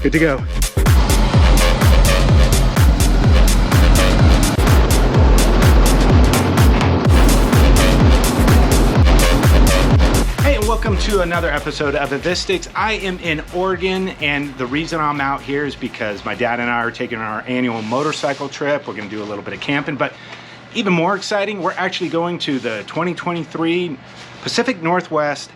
Good to go. Welcome to another episode of Advistics. I am in Oregon, and the reason I'm out here is because my dad and I are taking our annual motorcycle trip. We're going to do a little bit of camping, but even more exciting, we're actually going to the 2023 Pacific Northwest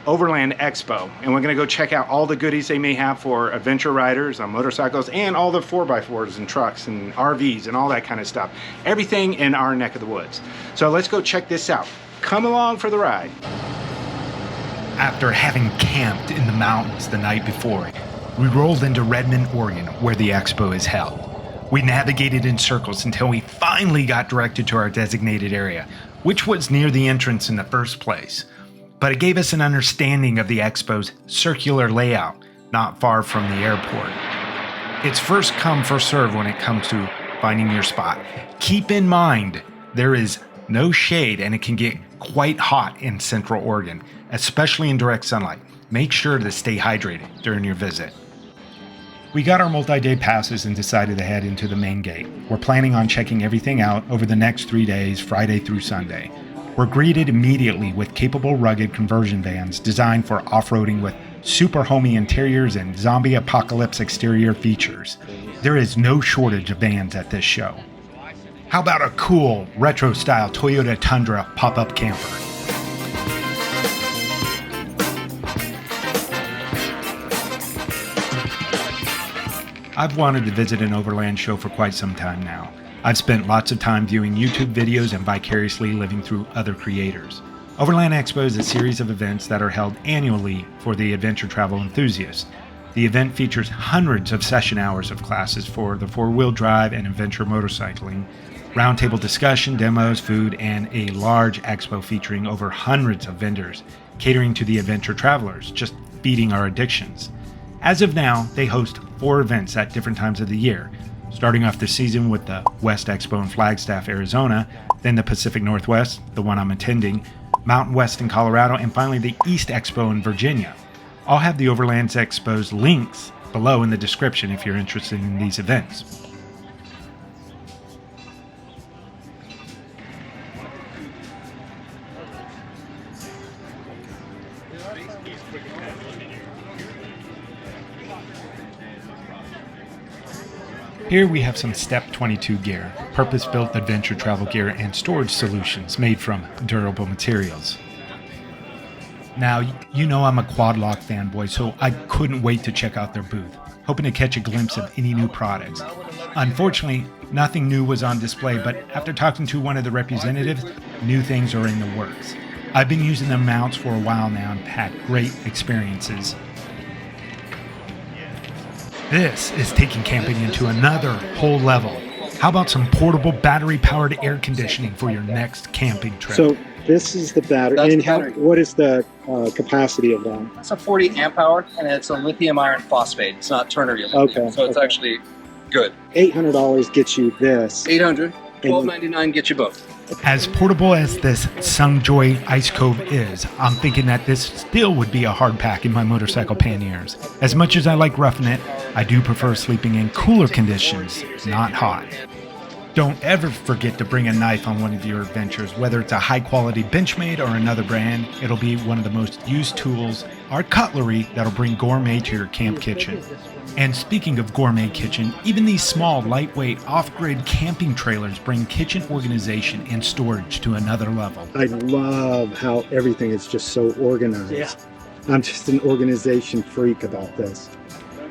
Overland Expo, and we're going to go check out all the goodies they may have for adventure riders on motorcycles and all the 4x4s and trucks and RVs and all that kind of stuff. Everything in our neck of the woods. So let's go check this out. Come along for the ride. After having camped in the mountains the night before, we rolled into Redmond, Oregon, where the expo is held. We navigated in circles until we finally got directed to our designated area, which was near the entrance in the first place. But it gave us an understanding of the expo's circular layout, not far from the airport. It's first come, first serve when it comes to finding your spot. Keep in mind, there is no shade and it can get quite hot in Central Oregon, especially in direct sunlight. Make sure to stay hydrated during your visit. We got our multi-day passes and decided to head into the main gate. We're planning on checking everything out over the next 3 days, Friday through Sunday. We're greeted immediately with capable rugged conversion vans designed for off-roading with super homey interiors and zombie apocalypse exterior features. There is no shortage of vans at this show. How about a cool retro-style Toyota Tundra pop-up camper? I've wanted to visit an overland show for quite some time now. I've spent lots of time viewing YouTube videos and vicariously living through other creators. Overland Expo is a series of events that are held annually for the adventure travel enthusiast. The event features hundreds of session hours of classes for the four-wheel drive and adventure motorcycling, roundtable discussion, demos, food, and a large expo featuring over hundreds of vendors catering to the adventure travelers, just feeding our addictions. As of now, they host 4 events at different times of the year, starting off the season with the West Expo in Flagstaff, Arizona, then the Pacific Northwest, the one I'm attending, Mountain West in Colorado, and finally the East Expo in Virginia. I'll have the Overland Expo's links below in the description if you're interested in these events. Here we have some Step 22 gear, purpose-built adventure travel gear and storage solutions made from durable materials. Now, you know I'm a quad lock fanboy, so I couldn't wait to check out their booth, hoping to catch a glimpse of any new products. Unfortunately, nothing new was on display, but after talking to one of the representatives, new things are in the works. I've been using their mounts for a while now and had great experiences. This is taking camping into another whole level. How about some portable battery-powered air conditioning for your next camping trip? So this is the battery. That's and the battery. what is the capacity of that? It's a 40 amp hour, and it's a lithium iron phosphate. It's not ternary lithium, Okay, so it's okay. actually good. $800 gets you this. $800, $12.99 gets you both. As portable as this Sungjoy Ice Cove is, I'm thinking that this still would be a hard pack in my motorcycle panniers. As much as I like roughing it, I do prefer sleeping in cooler conditions, not hot. Don't ever forget to bring a knife on one of your adventures, whether it's a high-quality Benchmade or another brand. It'll be one of the most used tools or cutlery that'll bring gourmet to your camp kitchen. And speaking of gourmet kitchen, even these small, lightweight, off-grid camping trailers bring kitchen organization and storage to another level. I love how everything is just so organized. Yeah. I'm just an organization freak about this.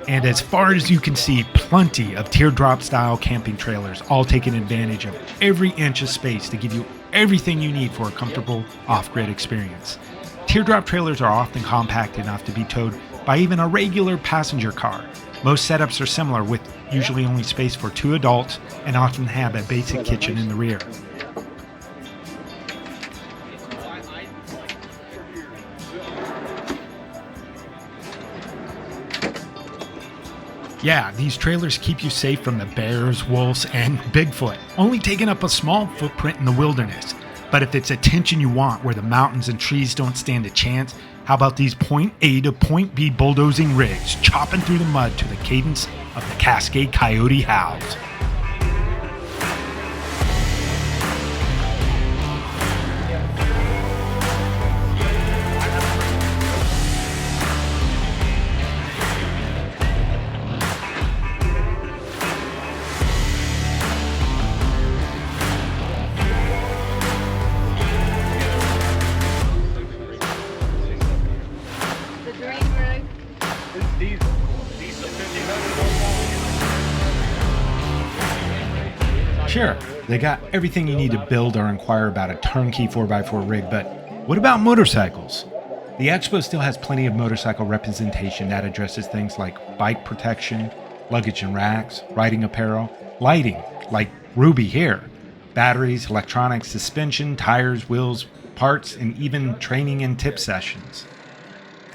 And as far as you can see, plenty of teardrop-style camping trailers, all taking advantage of every inch of space to give you everything you need for a comfortable off-grid experience. Teardrop trailers are often compact enough to be towed by even a regular passenger car. Most setups are similar, with usually only space for 2 adults and often have a basic kitchen in the rear. Yeah, these trailers keep you safe from the bears, wolves, and Bigfoot, only taking up a small footprint in the wilderness. But if it's attention you want, where the mountains and trees don't stand a chance, How about these point A to point B bulldozing rigs, chopping through the mud to the cadence of the Cascade Coyote howls? Sure, they got everything you need to build or inquire about a turnkey 4x4 rig, but what about motorcycles? The Expo still has plenty of motorcycle representation that addresses things like bike protection, luggage and racks, riding apparel, lighting, like Ruby here, batteries, electronics, suspension, tires, wheels, parts, and even training and tip sessions.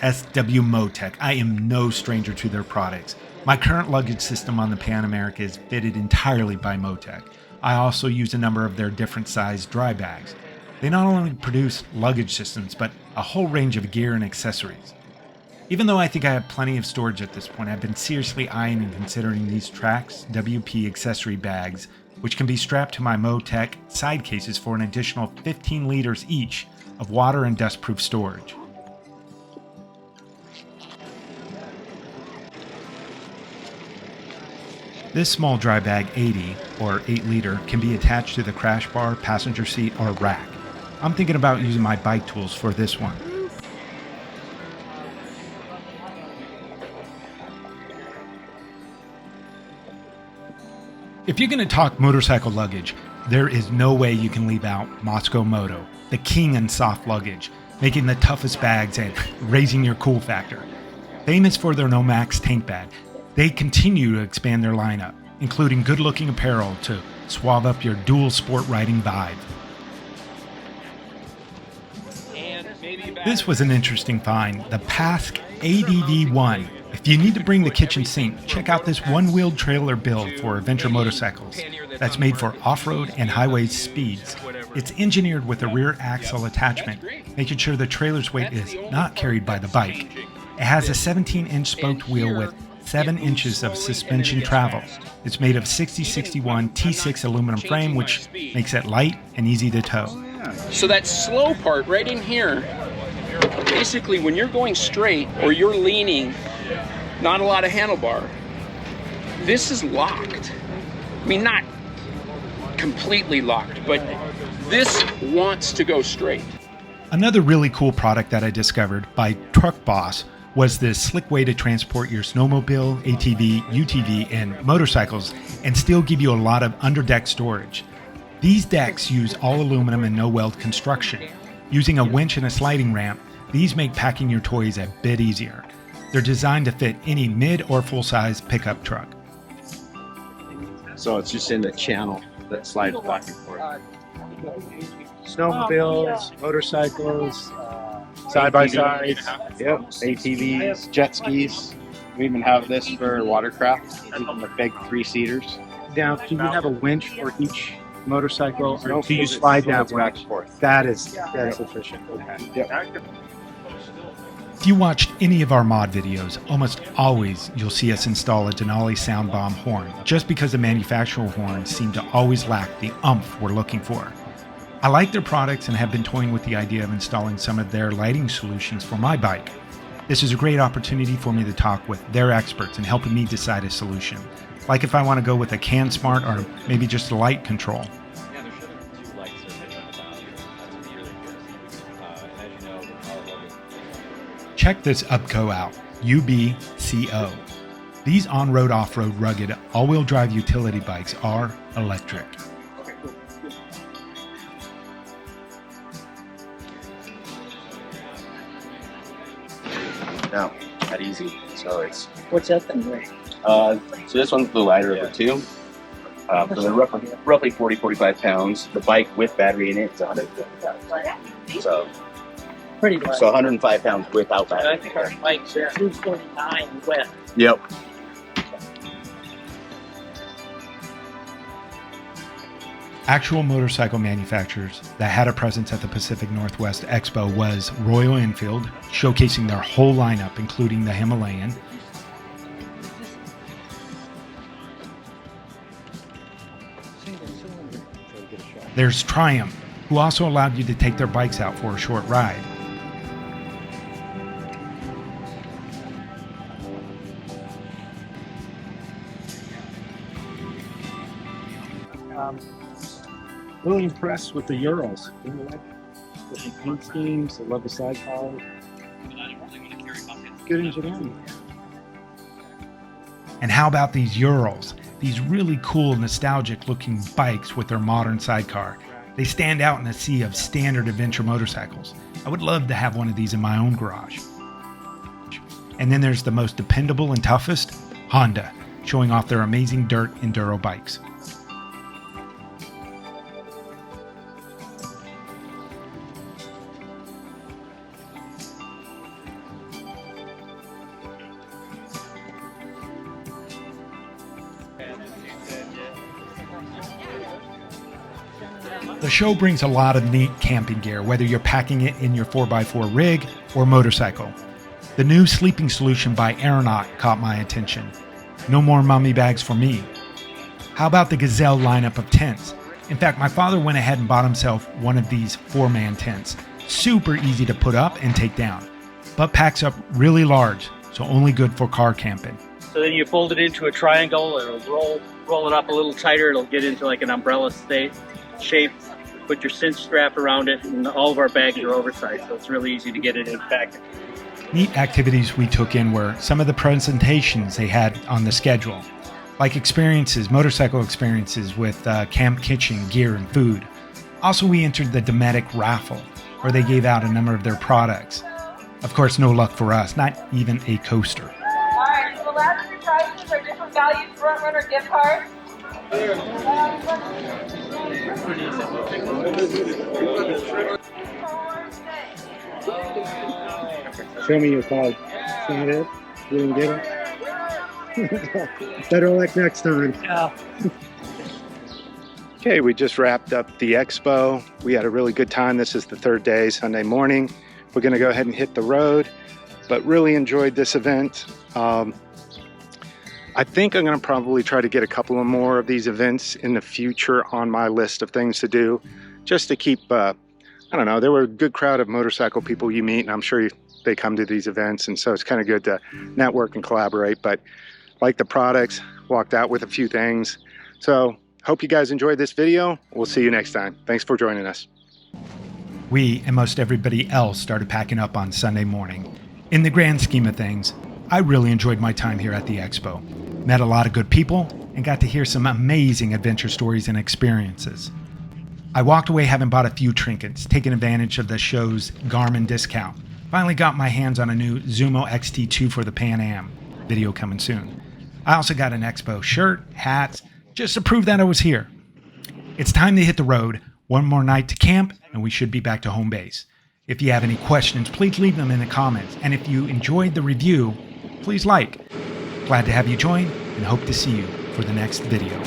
SW Motec, I am no stranger to their products. My current luggage system on the Pan America is fitted entirely by Motec. I also use a number of their different sized dry bags. They not only produce luggage systems, but a whole range of gear and accessories. Even though I think I have plenty of storage at this point, I've been seriously eyeing and considering these Trax WP accessory bags, which can be strapped to my Motec side cases for an additional 15 liters each of water and dustproof storage. This small dry bag 80 or 8 liter can be attached to the crash bar, passenger seat, or rack. I'm thinking about using my bike tools for this one. If you're going to talk motorcycle luggage, there is no way you can leave out Moscow Moto, the king in soft luggage, making the toughest bags and raising your cool factor. Famous for their Nomax tank bag, they continue to expand their lineup, including good-looking apparel to suave up your dual sport riding vibe. This was an interesting find, the Pask ADV-1. If you need to bring the kitchen sink, check out this one-wheeled trailer build for adventure motorcycles that's made for off-road and highway speeds. It's engineered with a rear axle attachment, making sure the trailer's weight is not carried by the bike. It has a 17-inch spoked wheel with 7 inches of suspension travel. It's made of 6061 T6 aluminum frame, which makes it light and easy to tow. So that slow part right in here, basically when you're going straight or you're leaning, not a lot of handlebar, this is locked. I mean, not completely locked, but this wants to go straight. Another really cool product that I discovered by Truck Boss was this slick way to transport your snowmobile, ATV, UTV, and motorcycles and still give you a lot of underdeck storage. These decks use all aluminum and no-weld construction. Using a winch and a sliding ramp, these make packing your toys a bit easier. They're designed to fit any mid or full-size pickup truck. So it's just in the channel that slides back and forth. Snowmobiles, motorcycles, side-by-sides, yep, ATVs, jet skis. We even have this for watercraft, the big 3-seaters. Now, do you have a winch for each motorcycle, or No, do you it slide down slides back and forth. That is efficient. Okay. Yep. If you watched any of our mod videos, almost always you'll see us install a Denali sound bomb horn, just because the manufacturer horns seem to always lack the oomph we're looking for. I like their products and have been toying with the idea of installing some of their lighting solutions for my bike. This is a great opportunity for me to talk with their experts and helping me decide a solution. Like if I want to go with a CanSmart or maybe just a light control. Check this Upco out, UBCO. These on-road, off-road, rugged, all-wheel drive utility bikes are electric. No, not easy. So it's What's that thing weigh? so this one's the lighter of the two. So they're roughly 40-45 pounds. The bike with battery in it is 150 pounds. So Pretty light. 105 pounds without I battery. think our bike's 249 wet. Yep. actual motorcycle manufacturers that had a presence at the Pacific Northwest Expo was Royal Enfield, showcasing their whole lineup, including the Himalayan. There's Triumph, who also allowed you to take their bikes out for a short ride. Really impressed with the Urals. You know, with the paint schemes, I love the sidecar. Good engineering. And how about these Urals? These really cool, nostalgic looking bikes with their modern sidecar. They stand out in a sea of standard adventure motorcycles. I would love to have one of these in my own garage. And then there's the most dependable and toughest, Honda, showing off their amazing dirt enduro bikes. The show brings a lot of neat camping gear, whether you're packing it in your 4x4 rig or motorcycle. The new sleeping solution by Aeronaut caught my attention. No more mummy bags for me. How about the Gazelle lineup of tents? In fact, my father went ahead and bought himself one of these 4-man tents. Super easy to put up and take down, but packs up really large, so only good for car camping. So then you fold it into a triangle, it'll roll it up a little tighter, it'll get into like an umbrella shape. Put your cinch strap around it, and all of our bags are oversized, so it's really easy to get it in package. Neat activities we took in were some of the presentations they had on the schedule, like experiences, motorcycle experiences with camp kitchen, gear, and food. Also, we entered the Dometic raffle, where they gave out a number of their products. Of course, no luck for us, not even a coaster. All right, so the last three prizes are different valued front runner gift cards. Show me your card. Is that it? You didn't get it? Better luck next time. Yeah. Okay, we just wrapped up the expo. We had a really good time. This is the third day, Sunday morning. We're going to go ahead and hit the road, but really enjoyed this event. I think I'm going to probably try to get a couple of more of these events in the future on my list of things to do, just to keep, I don't know, there were a good crowd of motorcycle people you meet, and I'm sure they come to these events, and so it's kind of good to network and collaborate. But like the products, walked out with a few things. So hope you guys enjoyed this video. We'll see you next time. Thanks for joining us. We and most everybody else started packing up on Sunday morning. In the grand scheme of things, I really enjoyed my time here at the expo. Met a lot of good people and got to hear some amazing adventure stories and experiences. I walked away having bought a few trinkets, taking advantage of the show's Garmin discount. Finally got my hands on a new Zumo XT2 for the Pan Am. Video coming soon. I also got an expo shirt, hats, just to prove that I was here. It's time to hit the road. One more night to camp, and we should be back to home base. If you have any questions, please leave them in the comments. And if you enjoyed the review, please like. Glad to have you join, and hope to see you for the next video.